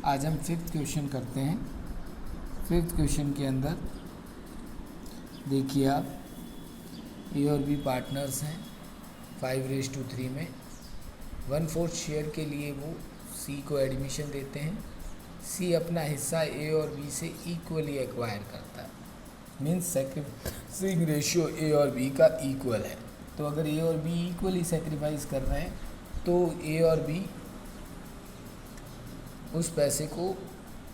आज हम fifth question करते हैं। फिफ्थ क्वेश्चन के अंदर देखिए आप, ए और बी पार्टनर्स हैं 5:3 में। 1/4 शेयर के लिए वो सी को एडमिशन देते हैं। सी अपना हिस्सा ए और बी से इक्वली एक्वायर करता है, मीन्स सेक्रीफाइसिंग रेशियो ए और बी का इक्वल है। तो अगर ए और बी इक्वली सेक्रीफाइस कर रहे हैं तो ए और बी उस पैसे को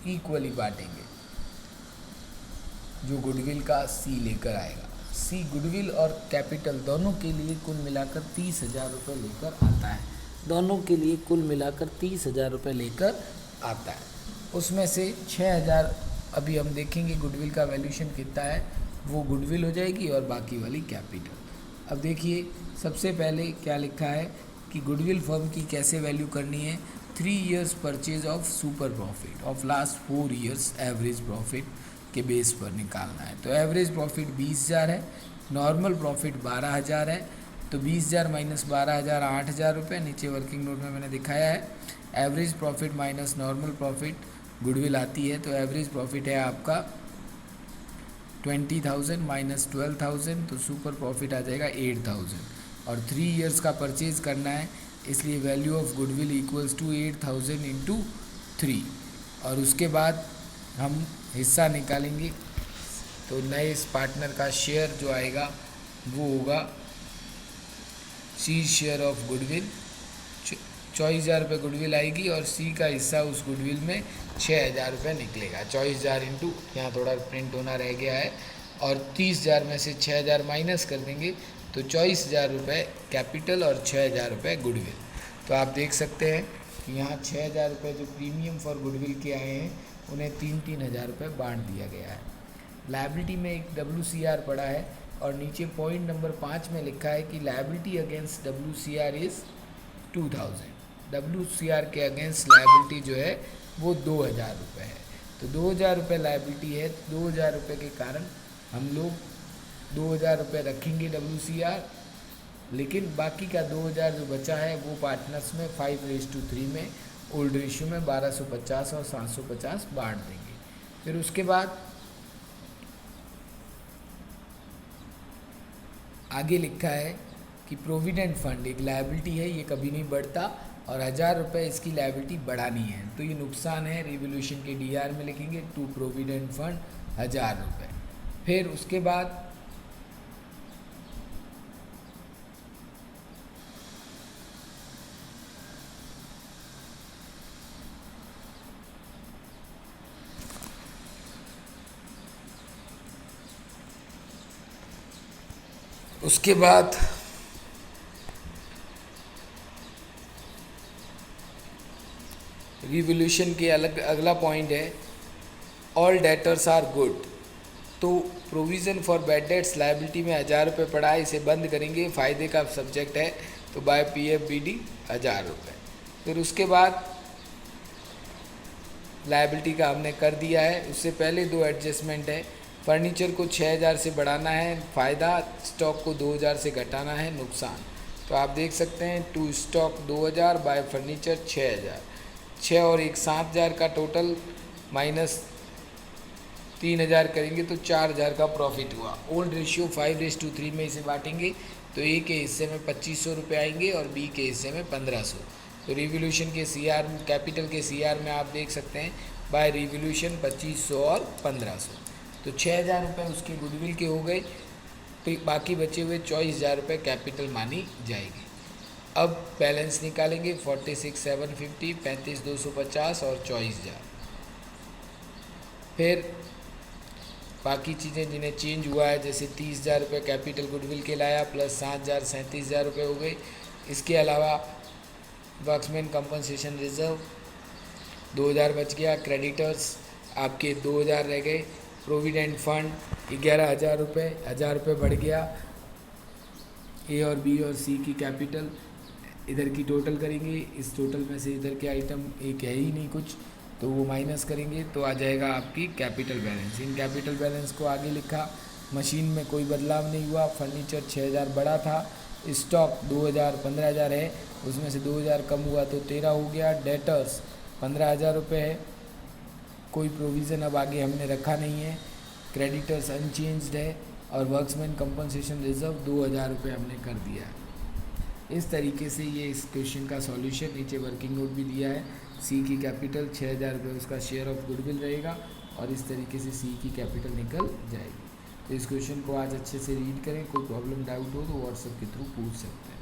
इक्वली बांटेंगे जो गुडविल का सी लेकर आएगा। सी गुडविल और कैपिटल दोनों के लिए कुल मिलाकर 30,000 रुपये लेकर आता है। दोनों के लिए कुल मिलाकर 30,000 रुपये लेकर आता है। उसमें से 6,000 अभी हम देखेंगे गुडविल का वैल्यूशन कितना है, वो गुडविल हो जाएगी और बाकी वाली कैपिटल। अब देखिए सबसे पहले क्या लिखा है कि गुडविल फर्म की कैसे वैल्यू करनी है। 3 years purchase of super profit of last 4 years average profit के बेस पर निकालना है। तो एवरेज प्रॉफिट 20,000 है, नॉर्मल प्रॉफिट 12,000 है। तो 20,000 माइनस 12,000 8,000 रुपये। नीचे वर्किंग नोट में मैंने दिखाया है। Average profit minus normal profit goodwill आती है, तो एवरेज प्रॉफिट है आपका 20,000 माइनस 12,000, तो सुपर प्रॉफिट आ जाएगा 8,000। और 3 years का परचेज करना है, इसलिए value of goodwill equals to 8,000 into 3। और उसके बाद हम हिस्सा निकालेंगे। तो नए इस पार्टनर का शेयर जो आएगा वो होगा सी शेयर ऑफ गुडविल। 24,000 रुपये गुडविल आएगी और सी का हिस्सा उस गुडविल में 6,000 रुपये निकलेगा। 24,000 इंटू, यहाँ थोड़ा प्रिंट होना रह गया है, और 30,000 में से 6,000 माइनस कर देंगे तो 24,000 रुपये कैपिटल और 6,000 रुपये गुडविल। तो आप देख सकते हैं कि यहाँ 6,000 रुपये जो प्रीमियम फॉर गुडविल के आए हैं उन्हें 3-3 हज़ार रुपये बांट दिया गया है। लायबिलिटी में एक WCR पड़ा है और नीचे पॉइंट नंबर 5 में लिखा है कि liability against WCR is 2,000। WCR के अगेंस्ट लायबिलिटी जो है वो 2,000 रुपये है। तो 2,000 रुपये लायबिलिटी है, 2,000 रुपये के कारण हम लोग 2,000 रुपये रखेंगे WCR, लेकिन बाकी का 2,000 जो बचा है वो पार्टनर्स में 5:3 में ओल्ड रेशियो में 1,250 और 750 बांट देंगे। फिर उसके बाद आगे लिखा है कि प्रोविडेंट फंड एक लायबिलिटी है, ये कभी नहीं बढ़ता और 1,000 रुपये इसकी लायबिलिटी बढ़ानी है, तो ये नुकसान है। रिवोल्यूशन के DR में लिखेंगे टू प्रोविडेंट फंड 1,000 रुपये। फिर उसके बाद रिवोल्यूशन के अगला पॉइंट है ऑल डेटर्स आर गुड। तो provision for bad debts liability में 1,000 रुपये पड़ा है, इसे बंद करेंगे, फ़ायदे का सब्जेक्ट है, तो बाय PFBD 1,000 रुपये। फिर उसके बाद लायबिलिटी का हमने कर दिया है। उससे पहले 2 एडजस्टमेंट है। फर्नीचर को 6,000 से बढ़ाना है फ़ायदा, स्टॉक को 2,000 से घटाना है नुकसान। तो आप देख सकते हैं टू स्टॉक 2,000 बाय फर्नीचर 6,000। 6 और 1 7,000 का टोटल माइनस 3,000 करेंगे तो 4,000 का प्रॉफिट हुआ। ओल्ड रेशियो 5:3 में इसे बांटेंगे, तो ए के हिस्से में 2,500 रुपये आएंगे और बी के हिस्से में 1,500। तो रिवोल्यूशन के CR कैपिटल के CR में आप देख सकते हैं बाय रिवोल्यूशन 2,500 और 1,500। तो 6,000 रुपये उसके गुडविल के हो गए, तो बाकी बचे हुए 24,000 रुपये कैपिटल मानी जाएगी। अब बैलेंस निकालेंगे 46,750, 35,250 और 24,000। फिर बाकी चीज़ें जिन्हें चेंज हुआ है, जैसे 30,000 रुपये कैपिटल गुडविल के लाया प्लस 7,000 37,000 रुपये हो गए। इसके अलावा वर्क्समैन कंपनसेशन रिजर्व 2,000 बच गया। क्रेडिटर्स आपके 2,000 रह गए। प्रोविडेंट फंड 11,000 रुपये, 1,000 रुपये बढ़ गया। ए और बी और सी की कैपिटल इधर की टोटल करेंगे, इस टोटल में से इधर के आइटम एक है ही नहीं कुछ, तो वो माइनस करेंगे तो आ जाएगा आपकी capital balance. In capital balance को आगे लिखा। मशीन में कोई बदलाव नहीं हुआ। फर्नीचर 6,000 बड़ा था। स्टॉक 2,000 15,000 है, उसमें से 2,000 कम हुआ तो 13 हो गया। डेटर्स 15,000 रुपये है, कोई प्रोविज़न अब आगे हमने रखा नहीं है। क्रेडिटर्स अनचेंज्ड है और वर्क्समैन कंपनसेशन रिजर्व 2000 रुपये हमने कर दिया है। इस तरीके से ये इस क्वेश्चन का सॉल्यूशन, नीचे वर्किंग नोट भी दिया है। सी की कैपिटल 6000 रुपये उसका शेयर ऑफ गुडविल रहेगा और इस तरीके से सी की कैपिटल निकल जाएगी। तो इस क्वेश्चन को आज अच्छे से रीड करें। कोई प्रॉब्लम डाउट हो तो व्हाट्सएप के थ्रू पूछ सकते हैं।